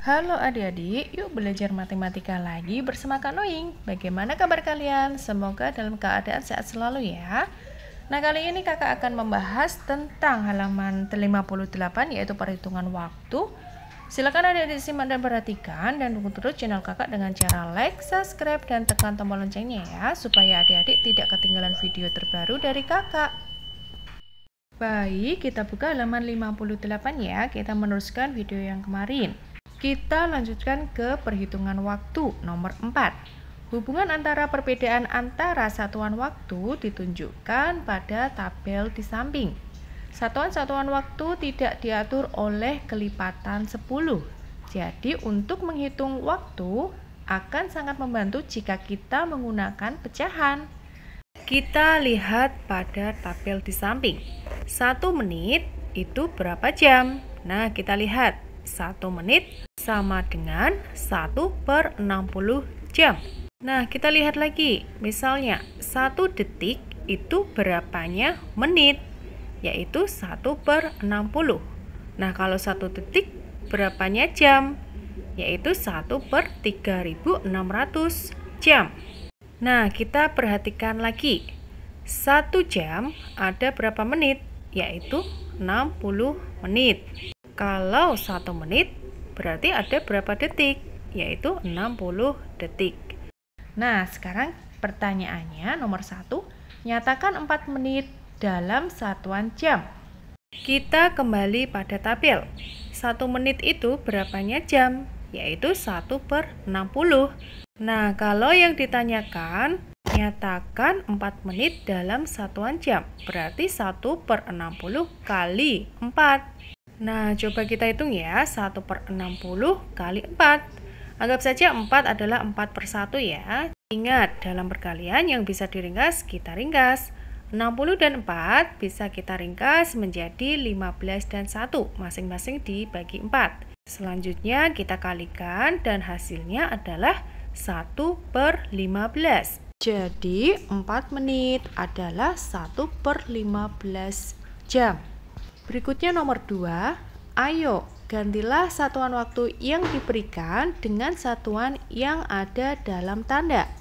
Halo adik-adik, yuk belajar matematika lagi bersama Kak Noing. Bagaimana kabar kalian? Semoga dalam keadaan sehat selalu ya. Nah, kali ini kakak akan membahas tentang halaman 58 yaitu perhitungan waktu. Silakan adik-adik simak dan perhatikan dan dukung terus channel kakak dengan cara like, subscribe, dan tekan tombol loncengnya ya, supaya adik-adik tidak ketinggalan video terbaru dari kakak. Baik, kita buka halaman 58 ya. Kita meneruskan video yang kemarin. Kita lanjutkan ke perhitungan waktu nomor 4. Hubungan antara perbedaan antara satuan waktu ditunjukkan pada tabel di samping. Satuan-satuan waktu tidak diatur oleh kelipatan 10. Jadi untuk menghitung waktu akan sangat membantu jika kita menggunakan pecahan. Kita lihat pada tabel di samping. 1 menit itu berapa jam? Nah, kita lihat 1 menit sama dengan 1/60 jam. Nah, kita lihat lagi. Misalnya, 1 detik itu berapanya menit? Yaitu 1/60. Nah, kalau 1 detik berapanya jam? Yaitu 1/3600 jam. Nah, kita perhatikan lagi. 1 jam ada berapa menit? Yaitu 60 menit. Kalau 1 menit berarti ada berapa detik? Yaitu 60 detik. Nah, sekarang pertanyaannya nomor 1. Nyatakan 4 menit dalam satuan jam. Kita kembali pada tabel. 1 menit itu berapanya jam? Yaitu 1/60. Nah, kalau yang ditanyakan nyatakan 4 menit dalam satuan jam, berarti 1/60 kali 4. Nah, coba kita hitung ya, 1/60 kali 4. Anggap saja 4 adalah 4/1 ya. Ingat, dalam perkalian yang bisa diringkas, kita ringkas. 60 dan 4 bisa kita ringkas menjadi 15 dan 1, masing-masing dibagi 4. Selanjutnya kita kalikan dan hasilnya adalah 1/15. Jadi 4 menit adalah 1/15 jam. Berikutnya nomor 2. Ayo gantilah satuan waktu yang diberikan dengan satuan yang ada dalam tanda.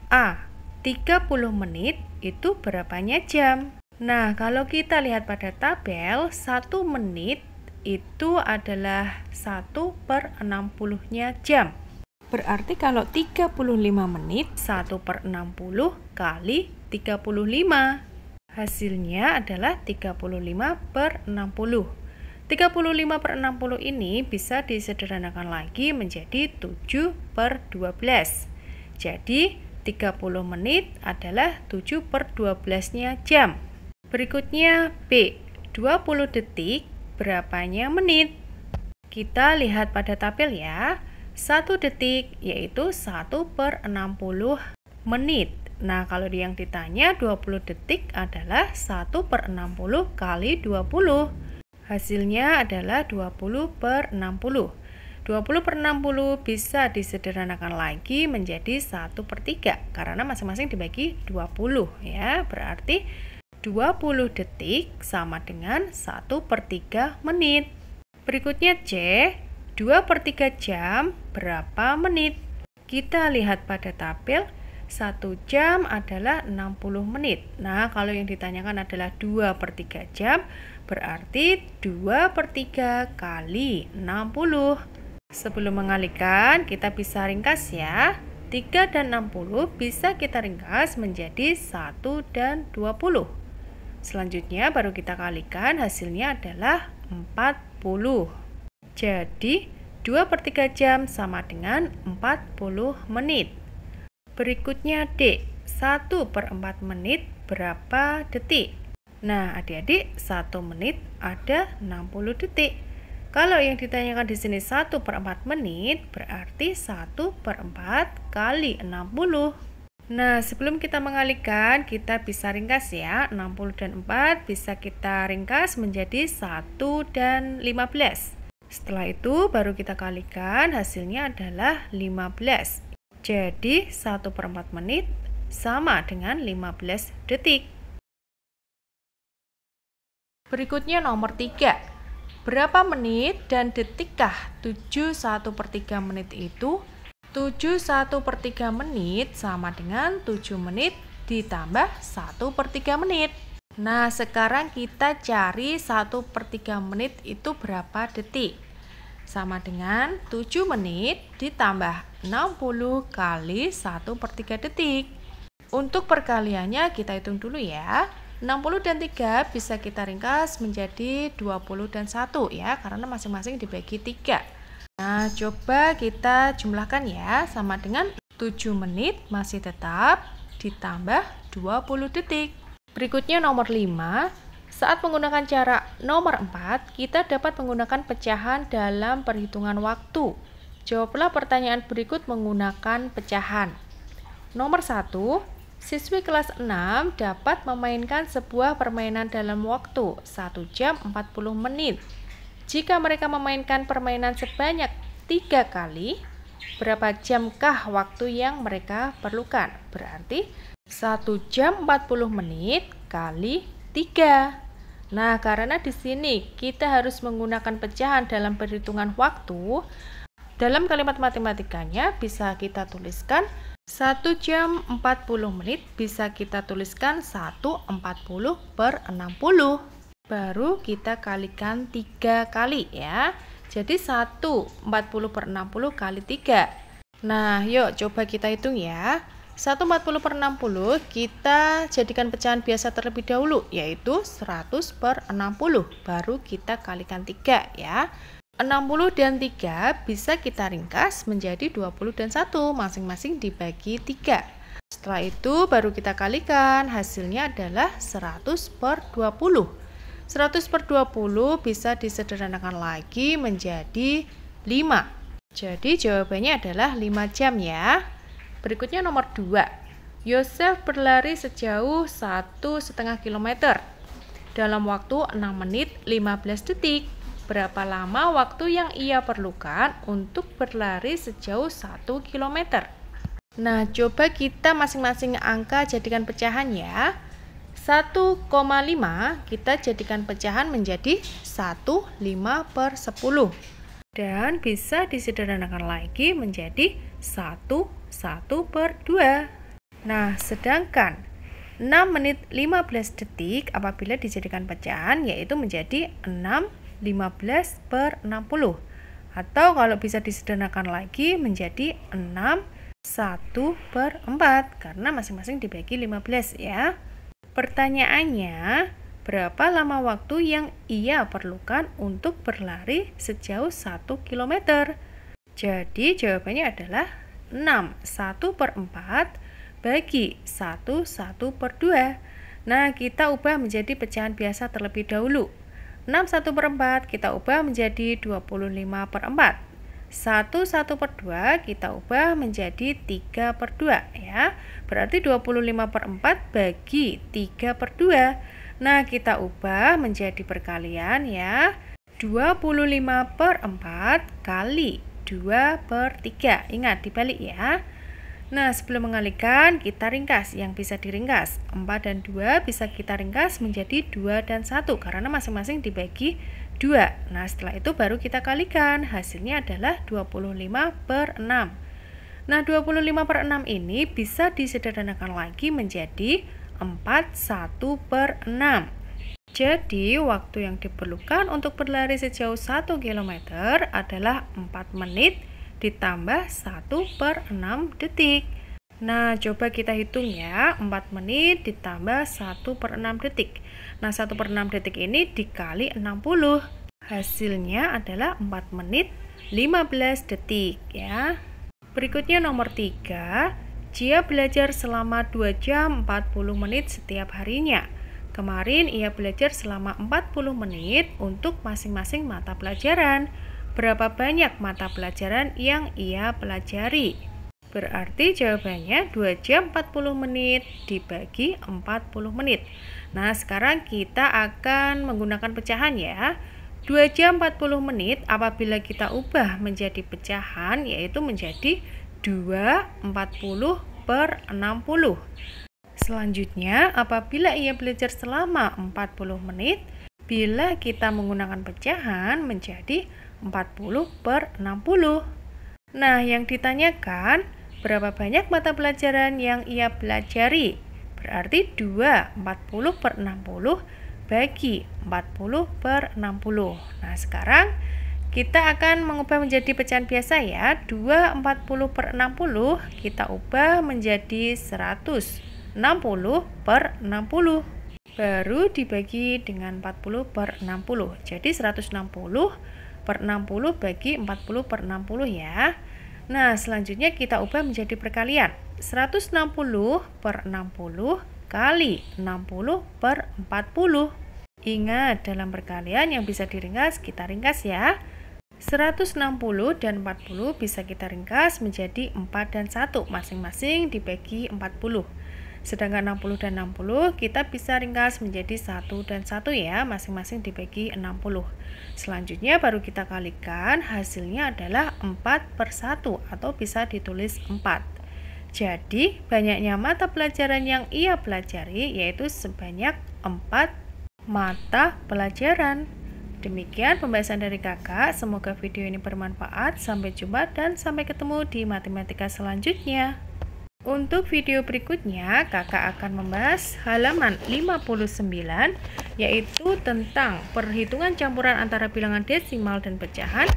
A. 30 menit itu berapanya jam? Nah, kalau kita lihat pada tabel, 1 menit itu adalah 1/60-nya jam. Berarti kalau 35 menit, 1/60 kali 35. Hasilnya adalah 35/60. 35/60 ini bisa disederhanakan lagi menjadi 7/12. Jadi 30 menit adalah 7/12-nya jam. Berikutnya B. 20 detik berapanya menit? Kita lihat pada tabel ya. 1 detik yaitu 1/60 menit. Nah, kalau yang ditanya 20 detik adalah 1/60 kali 20. Hasilnya adalah 20/60. 20/60 bisa disederhanakan lagi menjadi 1/3 karena masing-masing dibagi 20 ya. Berarti 20 detik sama dengan 1/3 menit. Berikutnya C. 2/3 jam berapa menit? Kita lihat pada tabel, 1 jam adalah 60 menit. Nah, kalau yang ditanyakan adalah 2/3 jam, berarti 2/3 kali 60. Sebelum mengalihkan, kita bisa ringkas ya. 3 dan 60 bisa kita ringkas menjadi 1 dan 20. Selanjutnya baru kita kalikan, hasilnya adalah 40. Jadi 2/3 jam sama dengan 40 menit. Berikutnya D. 1/4 menit berapa detik? Nah, adik-adik, 1 menit ada 60 detik. Kalau yang ditanyakan di sini 1/4 menit, berarti 1/4 kali 60. Nah, sebelum kita mengalihkan, kita bisa ringkas ya. 60 dan 4 bisa kita ringkas menjadi 1 dan 15. Setelah itu baru kita kalikan, hasilnya adalah 15. Jadi 1/4 menit sama dengan 15 detik. Berikutnya nomor 3. Berapa menit dan detikkah 7/1/3 menit itu? 7/1/3 menit sama dengan 7 menit ditambah 1/3 menit. Nah, sekarang kita cari 1/3 menit itu berapa detik? Sama dengan 7 menit ditambah 60 kali 1/3 detik. Untuk perkaliannya kita hitung dulu ya. 60 dan 3 bisa kita ringkas menjadi 20 dan 1 ya, karena masing-masing dibagi 3. Nah, coba kita jumlahkan ya, sama dengan 7 menit masih tetap ditambah 20 detik. Berikutnya nomor 5. Saat menggunakan cara nomor 4, kita dapat menggunakan pecahan dalam perhitungan waktu. Jawablah pertanyaan berikut menggunakan pecahan. Nomor 1. Siswi kelas 6 dapat memainkan sebuah permainan dalam waktu 1 jam 40 menit. Jika mereka memainkan permainan sebanyak 3 kali, berapa jamkah waktu yang mereka perlukan? Berarti 1 jam 40 menit kali 3. Nah, karena di sini kita harus menggunakan pecahan dalam perhitungan waktu, dalam kalimat matematikanya bisa kita tuliskan 1 jam 40 menit bisa kita tuliskan 1/40/60. Baru kita kalikan 3 kali ya. Jadi 1/40/60 kali 3. Nah, yuk coba kita hitung ya. 1/40/60 kita jadikan pecahan biasa terlebih dahulu, yaitu 100/60. Baru kita kalikan 3 ya. 60 dan 3 bisa kita ringkas menjadi 20 dan 1, masing-masing dibagi 3. Setelah itu baru kita kalikan, hasilnya adalah 100/20. 100/20 bisa disederhanakan lagi menjadi 5. Jadi jawabannya adalah 5 jam ya. Berikutnya nomor 2. Yosef berlari sejauh 1,5 km dalam waktu 6 menit 15 detik. Berapa lama waktu yang ia perlukan untuk berlari sejauh 1 km? Nah, coba kita masing-masing angka jadikan pecahan ya. 1,5 kita jadikan pecahan menjadi 1/5/10. Dan bisa disederhanakan lagi menjadi 1/2. Nah, sedangkan 6 menit 15 detik apabila dijadikan pecahan yaitu menjadi 6/15/60. Atau kalau bisa disederhanakan lagi menjadi 6/1/4 karena masing-masing dibagi 15 ya. Pertanyaannya, berapa lama waktu yang ia perlukan untuk berlari sejauh 1 km? Jadi jawabannya adalah 6/1/4 bagi 1/1/2. Nah, kita ubah menjadi pecahan biasa terlebih dahulu. 6/1/4 kita ubah menjadi 25/4. 1/1/2 kita ubah menjadi 3/2 ya. Berarti 25/4 bagi 3/2. Nah, kita ubah menjadi perkalian ya. 25/4 kali 2/3. Ingat dibalik ya. Nah, sebelum mengalikan kita ringkas yang bisa diringkas. 4 dan 2 bisa kita ringkas menjadi 2 dan 1 karena masing-masing dibagi 2. Nah, setelah itu baru kita kalikan. Hasilnya adalah 25/6. Nah, 25/6 ini bisa disederhanakan lagi menjadi 4/1/6. Jadi, waktu yang diperlukan untuk berlari sejauh 1 km adalah 4 menit ditambah 1/6 detik. Nah, coba kita hitung ya. 4 menit ditambah 1/6 detik. Nah, 1/6 detik ini dikali 60. Hasilnya adalah 4 menit 15 detik ya. Berikutnya nomor 3. Gia belajar selama 2 jam 40 menit setiap harinya. Kemarin ia belajar selama 40 menit untuk masing-masing mata pelajaran. Berapa banyak mata pelajaran yang ia pelajari? Berarti jawabannya 2 jam 40 menit dibagi 40 menit. Nah, sekarang kita akan menggunakan pecahan ya. 2 jam 40 menit apabila kita ubah menjadi pecahan yaitu menjadi 2/40/60. Selanjutnya, apabila ia belajar selama 40 menit, bila kita menggunakan pecahan menjadi 40 per 60. Nah, yang ditanyakan, berapa banyak mata pelajaran yang ia pelajari? Berarti 2, 40 per 60 bagi 40 per 60. Nah, sekarang kita akan mengubah menjadi pecahan biasa ya. 2 40 per 60 kita ubah menjadi 160 per 60. Baru dibagi dengan 40 per 60. Jadi 160 per 60 bagi 40 per 60 ya. Nah, selanjutnya kita ubah menjadi perkalian. 160 per 60 kali 60 per 40. Ingat, dalam perkalian yang bisa diringkas, kita ringkas ya. 160 dan 40 bisa kita ringkas menjadi 4 dan 1, masing-masing dibagi 40. Sedangkan 60 dan 60 kita bisa ringkas menjadi 1 dan 1 ya, masing-masing dibagi 60. Selanjutnya baru kita kalikan, hasilnya adalah 4 per 1 atau bisa ditulis 4. Jadi banyaknya mata pelajaran yang ia pelajari yaitu sebanyak 4 mata pelajaran. Demikian pembahasan dari kakak, semoga video ini bermanfaat. Sampai jumpa dan sampai ketemu di matematika selanjutnya. Untuk video berikutnya, kakak akan membahas halaman 59, yaitu tentang perhitungan campuran antara bilangan desimal dan pecahan.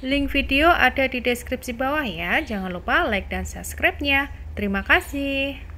Link video ada di deskripsi bawah ya, jangan lupa like dan subscribe-nya. Terima kasih.